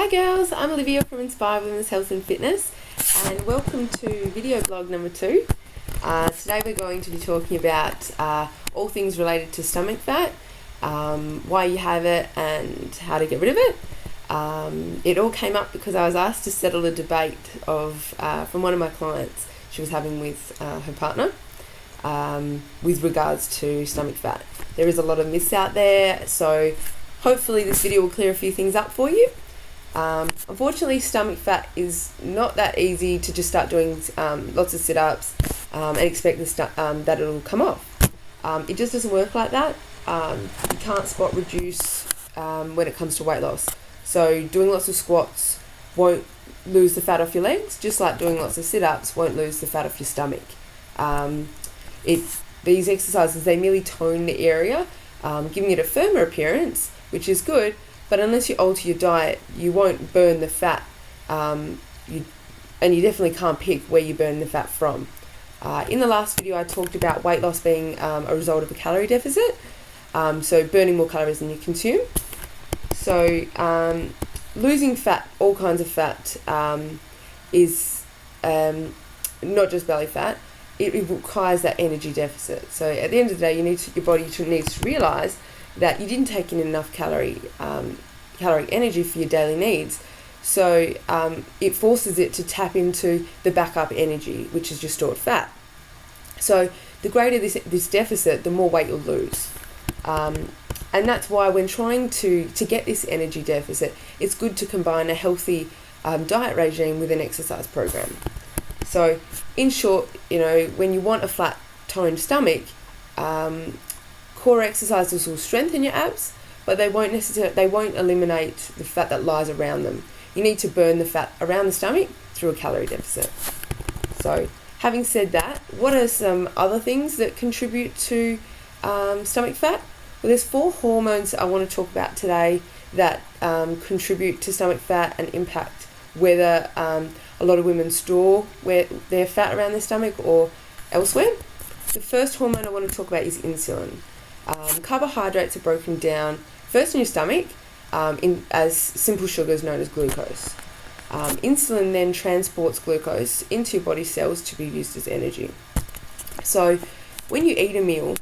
Hi girls, I'm Olivia from Inspired Women's Health and Fitness, and welcome to video blog number 2. Today we're going to be talking about all things related to stomach fat, why you have it and how to get rid of it. It all came up because I was asked to settle a debate from one of my clients she was having with her partner with regards to stomach fat. There is a lot of myths out there, so hopefully this video will clear a few things up for you. Unfortunately, stomach fat is not that easy to just start doing lots of sit-ups and expect that it'll come off. It just doesn't work like that. You can't spot reduce when it comes to weight loss. So doing lots of squats won't lose the fat off your legs, just like doing lots of sit-ups won't lose the fat off your stomach. These exercises, they merely tone the area, giving it a firmer appearance, which is good. But unless you alter your diet, you won't burn the fat, and you definitely can't pick where you burn the fat from. In the last video, I talked about weight loss being a result of a calorie deficit, so burning more calories than you consume. So losing fat, all kinds of fat, is not just belly fat. It requires that energy deficit. So at the end of the day, your body needs to realise that you didn't take in enough calorie energy for your daily needs. So it forces it to tap into the backup energy, which is your stored fat. So the greater this deficit, the more weight you'll lose. And that's why when trying to get this energy deficit, it's good to combine a healthy diet regime with an exercise program. So in short, when you want a flat toned stomach, core exercises will strengthen your abs, but they won't eliminate the fat that lies around them. You need to burn the fat around the stomach through a calorie deficit. So having said that, what are some other things that contribute to stomach fat? Well, there's 4 hormones I want to talk about today that contribute to stomach fat and impact whether a lot of women store their fat around their stomach or elsewhere. The first hormone I want to talk about is insulin. Carbohydrates are broken down first in your stomach as simple sugars known as glucose. Insulin then transports glucose into your body cells to be used as energy. So when you eat a meal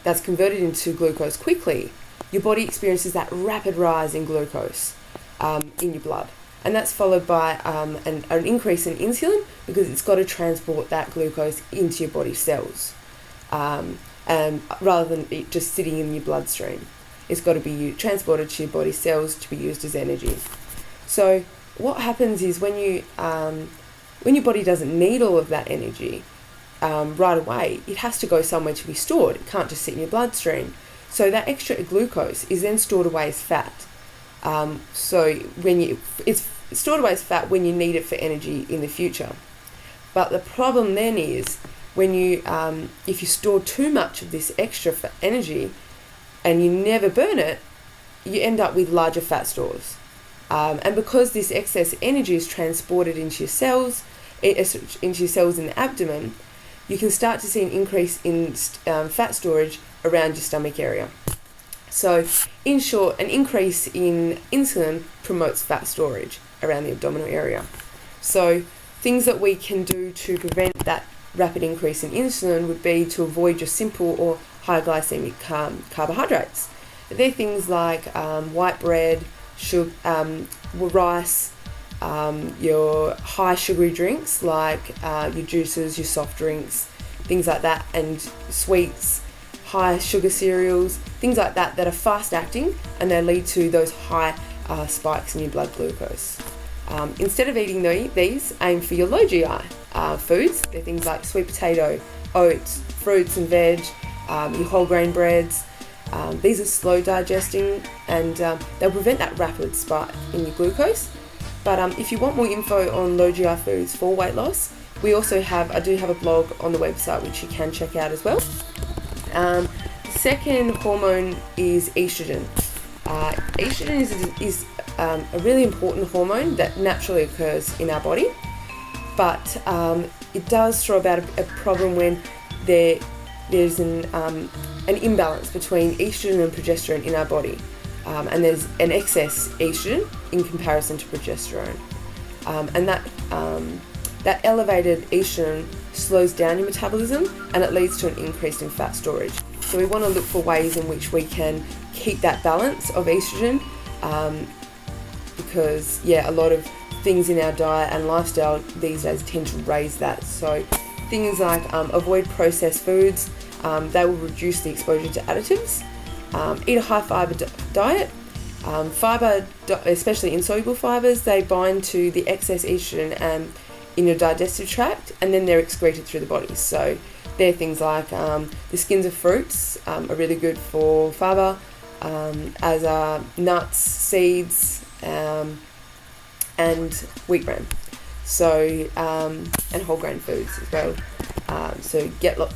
that's converted into glucose quickly, your body experiences that rapid rise in glucose in your blood. And that's followed by an increase in insulin because it's got to transport that glucose into your body cells. Rather than it just sitting in your bloodstream. It's got to be transported to your body cells to be used as energy. So what happens is when your body doesn't need all of that energy right away, it has to go somewhere to be stored. It can't just sit in your bloodstream. So that extra glucose is then stored away as fat. So it's stored away as fat when you need it for energy in the future. But the problem then is when if you store too much of this extra fat energy and you never burn it, you end up with larger fat stores. And because this excess energy is transported into your cells in the abdomen, you can start to see an increase in fat storage around your stomach area. So in short, an increase in insulin promotes fat storage around the abdominal area. So things that we can do to prevent that rapid increase in insulin would be to avoid your simple or high glycemic carbohydrates. They're things like white bread, sugar, rice, your high sugary drinks like your juices, your soft drinks, things like that, and sweets, high sugar cereals, things like that are fast acting and they lead to those high spikes in your blood glucose. Instead of eating these, aim for your low GI foods. They're things like sweet potato, oats, fruits and veg, your whole grain breads. These are slow digesting and they'll prevent that rapid spike in your glucose. But if you want more info on low GI foods for weight loss, I do have a blog on the website which you can check out as well. The second hormone is estrogen. Estrogen is a really important hormone that naturally occurs in our body, but it does throw about a problem when there's an imbalance between estrogen and progesterone in our body, and there's an excess estrogen in comparison to progesterone. And that elevated estrogen slows down your metabolism, and it leads to an increase in fat storage. So we want to look for ways in which we can keep that balance of estrogen, because a lot of things in our diet and lifestyle these days tend to raise that. So things like avoid processed foods, they will reduce the exposure to additives. Eat a high fibre diet. Fibre, especially insoluble fibres, they bind to the excess estrogen in your digestive tract, and then they're excreted through the body. So they're things like the skins of fruits are really good for fibre, as are nuts, seeds, and wheat bran. So and whole grain foods as well. So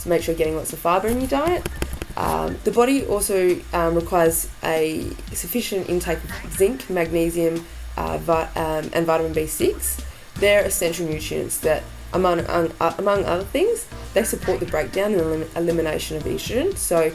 make sure you're getting lots of fibre in your diet. The body also requires a sufficient intake of zinc, magnesium, and vitamin B6. They're essential nutrients that, among other things, they support the breakdown and elimination of estrogen. So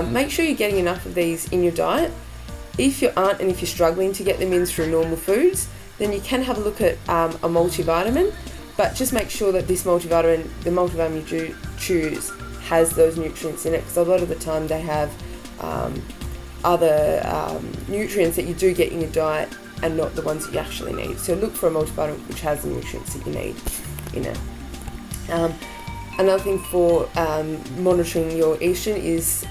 make sure you're getting enough of these in your diet. If you aren't, and if you're struggling to get them in through normal foods, then you can have a look at a multivitamin, but just make sure that the multivitamin you choose has those nutrients in it, because a lot of the time they have other nutrients that you do get in your diet and not the ones that you actually need. So look for a multivitamin which has the nutrients that you need in it. Another thing for monitoring your estrogen is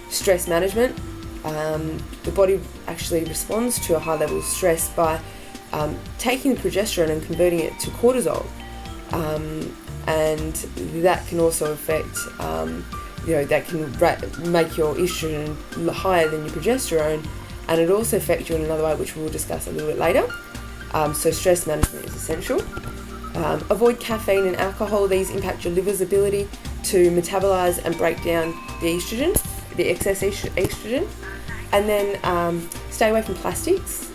stress management. The body actually responds to a high level of stress by taking the progesterone and converting it to cortisol. And that can also affect, that can make your estrogen higher than your progesterone, and it also affects you in another way, which we'll discuss a little bit later. So stress management is essential. Avoid caffeine and alcohol. These impact your liver's ability to metabolize and break down the estrogen, the excess estrogen. And then stay away from plastics.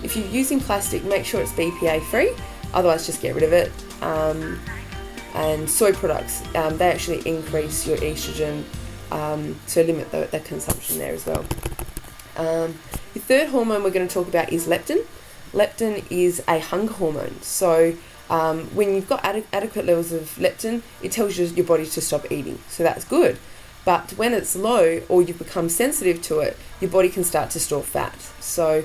If you're using plastic, make sure it's BPA free, otherwise just get rid of it. And soy products, they actually increase your estrogen, so limit the consumption there as well. The third hormone we're going to talk about is leptin. Leptin is a hunger hormone. So when you've got adequate levels of leptin, it tells your body to stop eating. So that's good. But when it's low, or you've become sensitive to it, your body can start to store fat. So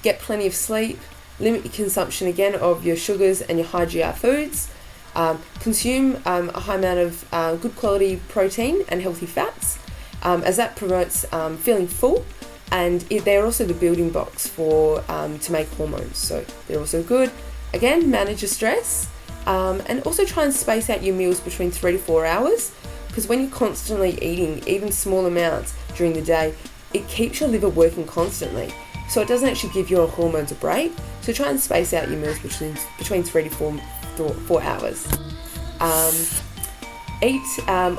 get plenty of sleep, limit your consumption again of your sugars and your high GI foods, consume a high amount of good quality protein and healthy fats, as that promotes feeling full, and they're also the building blocks for to make hormones. So they're also good. Again, manage your stress, and also try and space out your meals between 3 to 4 hours, because when you're constantly eating even small amounts during the day, it keeps your liver working constantly. So it doesn't actually give your hormones a break. So try and space out your meals between 3 to 4 hours. Eat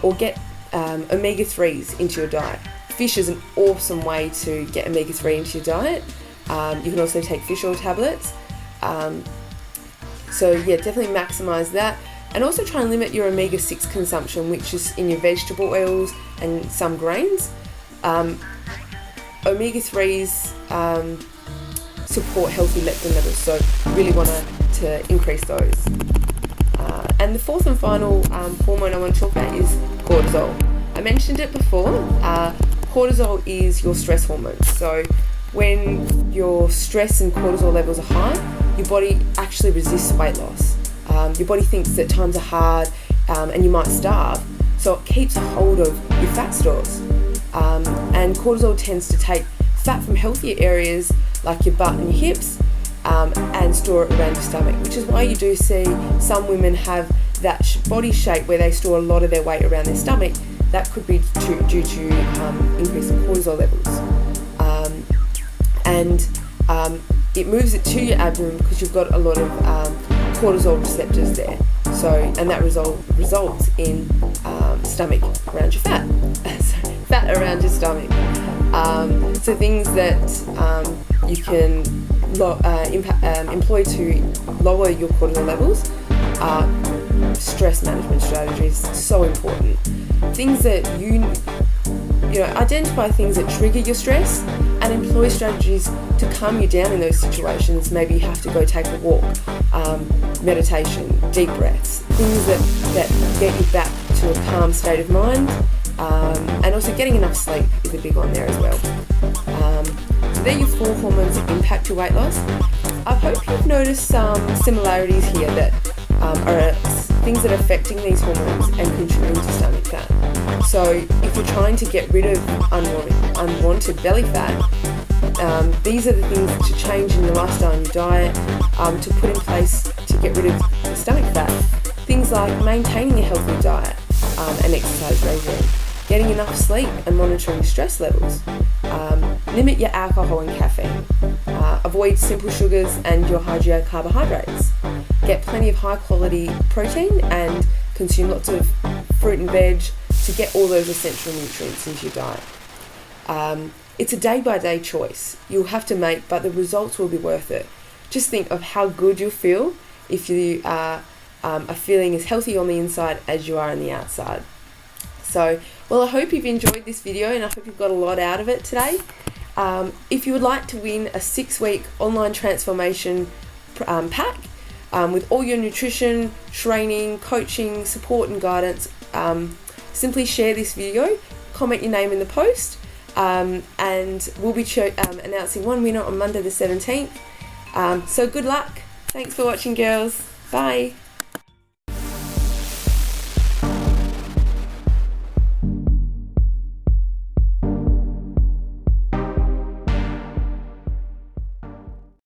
or get omega-3s into your diet. Fish is an awesome way to get omega-3 into your diet. You can also take fish oil tablets. So definitely maximize that. And also try and limit your omega-6 consumption, which is in your vegetable oils and some grains. Omega-3s support healthy leptin levels, so really want to increase those. And the fourth and final hormone I want to talk about is cortisol. I mentioned it before. Cortisol is your stress hormone. So when your stress and cortisol levels are high, your body actually resists weight loss. Your body thinks that times are hard and you might starve, so it keeps a hold of your fat stores. And cortisol tends to take fat from healthier areas like your butt and your hips and store it around your stomach, which is why you do see some women have that body shape where they store a lot of their weight around their stomach. That could be due to increase in cortisol levels. And it moves it to your abdomen because you've got a lot of cortisol receptors there. So, and that results in stomach around your fat. Fat around your stomach. So things that you can employ to lower your cortisol levels are stress management strategies. So important. Things that identify things that trigger your stress and employ strategies to calm you down in those situations. Maybe you have to go take a walk, meditation, deep breaths, things that get you back to a calm state of mind, and also getting enough sleep is a big one there as well. So they're your 4 hormones that impact your weight loss. I hope you've noticed some similarities here that are things that are affecting these hormones and contributing to stomach fat. So if you're trying to get rid of unwanted belly fat, these are the things to change in your lifestyle and your diet, to put in place to get rid of the stomach fat. Things like maintaining a healthy diet and exercise regime, getting enough sleep and monitoring stress levels, limit your alcohol and caffeine, avoid simple sugars and your high GI carbohydrates, get plenty of high quality protein and consume lots of fruit and veg to get all those essential nutrients into your diet. It's a day-by-day choice you'll have to make, but the results will be worth it. Just think of how good you'll feel if you are feeling as healthy on the inside as you are on the outside. So, well, I hope you've enjoyed this video and I hope you've got a lot out of it today. If you would like to win a 6-week online transformation pack with all your nutrition, training, coaching, support and guidance, simply share this video, comment your name in the post, and we'll be announcing one winner on Monday the 17th. So good luck. Thanks for watching, girls. Bye.